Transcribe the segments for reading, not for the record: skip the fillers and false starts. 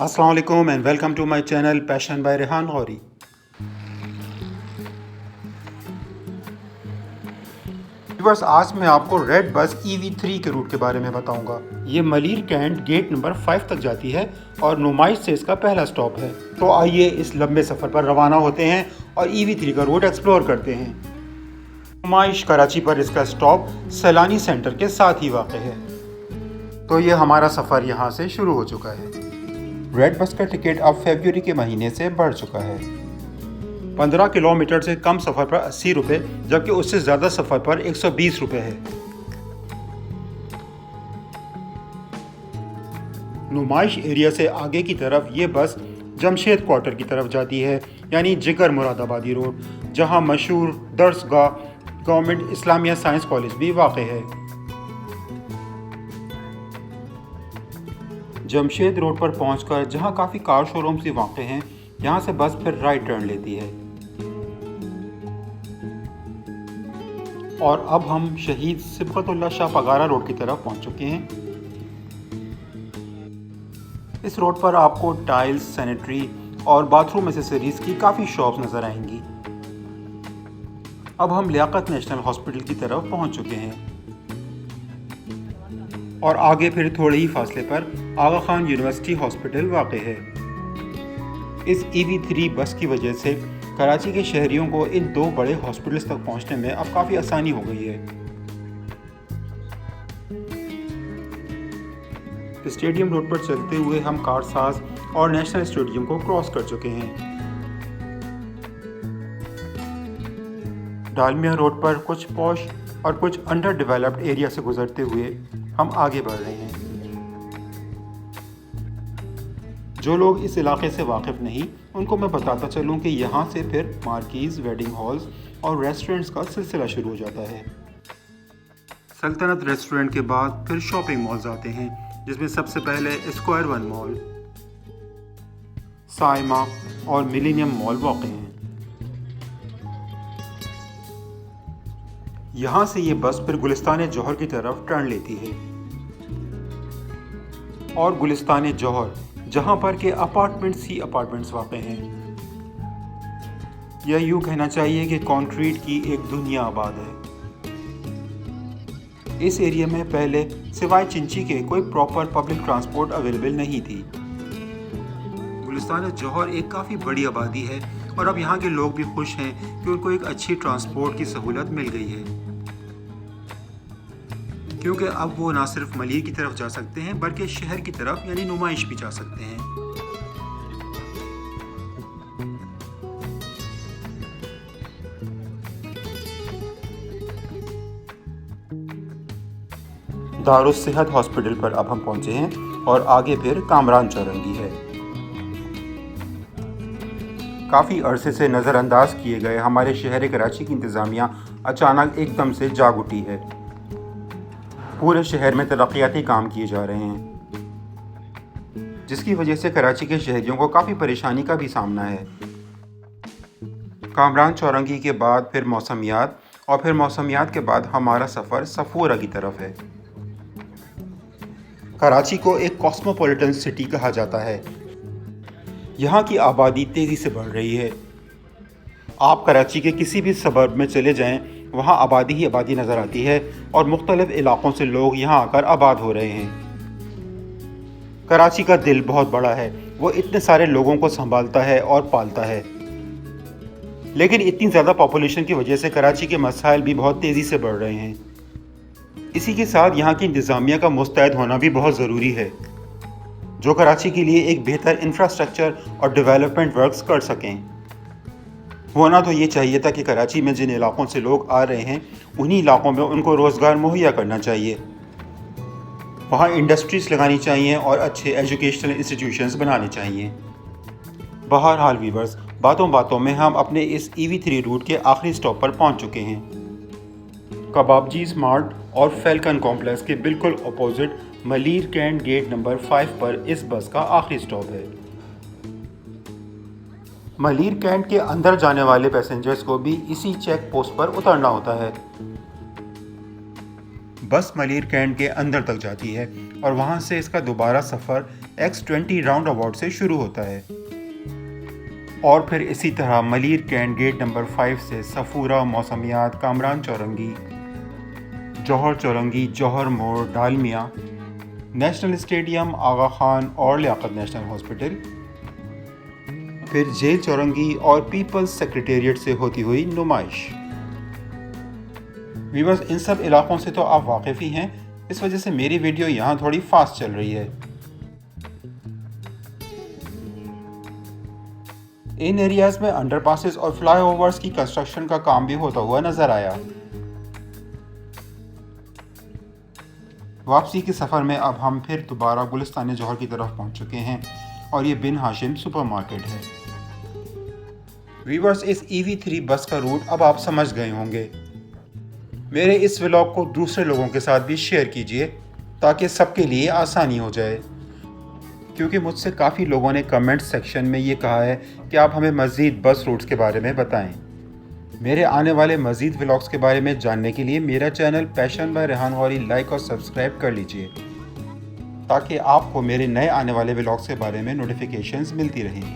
अस्सलाम वालेकुम and welcome to my channel passion by Rehan Ghauri. Viewers, आज मैं आपको रेड बस EV3 के रूट के बारे में बताऊंगा। ये मलीर कैंट गेट नंबर 5 तक जाती है और नुमाइश से इसका पहला स्टॉप है। तो आइए इस लंबे सफ़र पर रवाना होते हैं और EV3 का रूट एक्सप्लोर करते हैं। नुमाइश कराची पर इसका स्टॉप सैलानी सेंटर के साथ ही वाक़ है। तो ये हमारा सफ़र यहाँ से शुरू हो चुका है। रेड बस का टिकट अब फरवरी के महीने से बढ़ चुका है। 15 किलोमीटर से कम सफ़र पर 80 रुपये, जबकि उससे ज़्यादा सफ़र पर 120 रुपये है। नुमाइश एरिया से आगे की तरफ ये बस जमशेद क्वार्टर की तरफ जाती है, यानी जिगर मुरादाबादी रोड, जहाँ मशहूर दर्सगाह गवर्नमेंट इस्लामिया साइंस कॉलेज भी वाक़ है। जमशेद रोड पर पहुंचकर जहां काफ़ी कार शोरूम्स भी वाक़ हैं, यहां से बस फिर राइट टर्न लेती है और अब हम शहीद सिबगतुल्लाह शाह पगारा रोड की तरफ पहुंच चुके हैं। इस रोड पर आपको टाइल्स, सैनिटरी और बाथरूम एसेसरीज की काफ़ी शॉप्स नज़र आएंगी। अब हम लियाकत नेशनल हॉस्पिटल की तरफ पहुंच चुके हैं और आगे फिर थोड़े ही फासले पर आगा खान यूनिवर्सिटी हॉस्पिटल वाक़ है। इस EV3 बस की वजह से कराची के शहरियों को इन दो बड़े हॉस्पिटल्स तक पहुंचने में अब काफ़ी आसानी हो गई है। स्टेडियम रोड पर चलते हुए हम कारसाज और नेशनल स्टेडियम को क्रॉस कर चुके हैं। डालमिया रोड पर कुछ पॉश और कुछ अंडर डेवलप्ड एरिया से गुजरते हुए हम आगे बढ़ रहे हैं। जो लोग इस इलाके से वाकिफ़ नहीं, उनको मैं बताता चलूं कि यहाँ से फिर मार्कीज़, वेडिंग हॉल्स और रेस्टोरेंट्स का सिलसिला शुरू हो जाता है। सल्तनत रेस्टोरेंट के बाद फिर शॉपिंग मॉल्स आते हैं, जिसमें सबसे पहले स्क्वायर वन मॉल, साइमा और मिलेनियम मॉल वाक़ हैं। यहाँ से ये बस फिर गुलिस्तान जौहर की तरफ टर्न लेती है और गुलिस्तान जौहर, जहाँ पर के अपार्टमेंट्स ही अपार्टमेंट्स वाक़ हैं। यह यूँ कहना चाहिए कि कंक्रीट की एक दुनिया आबाद है। इस एरिया में पहले सिवाय चिंची के कोई प्रॉपर पब्लिक ट्रांसपोर्ट अवेलेबल नहीं थी। गुलिस्तान जौहर एक काफ़ी बड़ी आबादी है और अब यहाँ के लोग भी खुश हैं कि उनको एक अच्छी ट्रांसपोर्ट की सहूलत मिल गई है, क्योंकि अब वो ना सिर्फ मलीर की तरफ जा सकते हैं बल्कि शहर की तरफ यानी नुमाइश भी जा सकते हैं। दारुस सेहत हॉस्पिटल पर अब हम पहुंचे हैं और आगे फिर कामरान चौरंगी है। काफ़ी अरसे से नज़रअंदाज किए गए हमारे शहर कराची की इंतज़ामिया अचानक एकदम से जाग उठी है। पूरे शहर में तरक्याती काम किए जा रहे हैं, जिसकी वजह से कराची के शहरियों को काफ़ी परेशानी का भी सामना है। कामरान चौरंगी के बाद फिर मौसमियात और फिर मौसमियात के बाद हमारा सफ़र सफूरा की तरफ है। कराची को एक कॉस्मोपॉलिटन सिटी कहा जाता है। यहाँ की आबादी तेज़ी से बढ़ रही है। आप कराची के किसी भी सबर्ब में चले जाएं, वहाँ आबादी ही आबादी नज़र आती है और मुख्तलिफ़ इलाक़ों से लोग यहाँ आकर आबाद हो रहे हैं। कराची का दिल बहुत बड़ा है, वो इतने सारे लोगों को संभालता है और पालता है, लेकिन इतनी ज़्यादा पॉपुलेशन की वजह से कराची के मसाइल भी बहुत तेज़ी से बढ़ रहे हैं। इसी के साथ यहाँ की इंतज़ामिया का मुस्तैद होना भी बहुत ज़रूरी है, जो कराची के लिए एक बेहतर इंफ्रास्ट्रक्चर और डेवलपमेंट वर्क्स कर सकें। होना तो ये चाहिए था कि कराची में जिन इलाक़ों से लोग आ रहे हैं, उन्हीं इलाक़ों में उनको रोज़गार मुहैया करना चाहिए, वहाँ इंडस्ट्रीज़ लगानी चाहिए और अच्छे एजुकेशनल इंस्टीट्यूशंस बनाने चाहिए। बहरहाल वीवर्स, बातों बातों में हम अपने इस EV3 रूट के आखिरी स्टॉप पर पहुँच चुके हैं। कबाबजी स्मार्ट और फैल्कन कॉम्प्लेक्स के बिल्कुल opposite Malir cantt gate number 5 पर इस बस का आखिरी स्टॉप है। मलीर कैंट के अंदर जाने वाले पैसेंजर्स को भी इसी चेक पोस्ट पर उतरना होता है। بس ملیر کینٹ کے اندر تک جاتی ہے اور وہاں سے اس کا دوبارہ سفر X20 راؤنڈ اباؤٹ سے شروع ہوتا ہے اور پھر اسی طرح ملیر کینٹ گیٹ نمبر 5 سے صفورہ، موسمیات، کامران چورنگی، جوہر چورنگی، جوہر موڑ، ڈالمیا، نیشنل اسٹیڈیم، آغا خان اور لیاقت نیشنل ہاسپٹل، پھر جیل چورنگی اور پیپلز سیکریٹریٹ سے ہوتی ہوئی نمائش۔ ویورز، ان سب علاقوں سے تو آپ واقف ہی ہیں، اس وجہ سے میری ویڈیو یہاں تھوڑی فاسٹ چل رہی ہے۔ ان ایریاز میں انڈر پاسز اور فلائی اوورز کی کنسٹرکشن کا کام بھی ہوتا ہوا نظر آیا۔ واپسی کے سفر میں اب ہم پھر دوبارہ گلستان جوہر کی طرف پہنچ چکے ہیں اور یہ بن ہاشم سپر مارکیٹ ہے۔ ویورز، اس EV3 بس کا روٹ اب آپ سمجھ گئے ہوں گے۔ میرے اس ولاگ کو دوسرے لوگوں کے ساتھ بھی شیئر کیجئے تاکہ سب کے لیے آسانی ہو جائے، کیونکہ مجھ سے کافی لوگوں نے کمنٹ سیکشن میں یہ کہا ہے کہ آپ ہمیں مزید بس روٹس کے بارے میں بتائیں۔ میرے آنے والے مزید ولاگس کے بارے میں جاننے کے لیے میرا channel passion by Rehan Ghori like اور سبسکرائب کر لیجئے تاکہ آپ کو میرے نئے آنے والے ولاگس کے بارے میں نوٹیفیکیشنز ملتی رہیں۔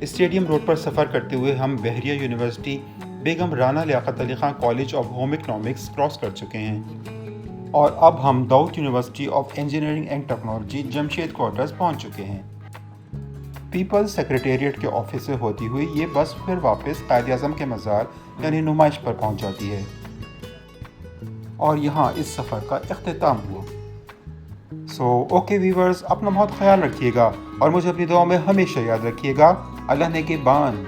اسٹیڈیم روڈ پر سفر کرتے ہوئے ہم Bahria university Begum Rana Liaquat Ali Khan college of home economics cross کر چکے ہیں اور اب ہم Dawood university of engineering and technology Jamshed quarters پہنچ چکے ہیں۔ پیپلز سیکریٹریٹ کے آفس سے ہوتی ہوئی یہ بس پھر واپس قائد اعظم کے مزار یعنی نمائش پر پہنچ جاتی ہے اور یہاں اس سفر کا اختتام ہوا۔ اوکے ویورز، اپنا بہت خیال رکھیے گا اور مجھے اپنی دعاؤں میں ہمیشہ یاد رکھیے گا۔ اللہ نگہبان۔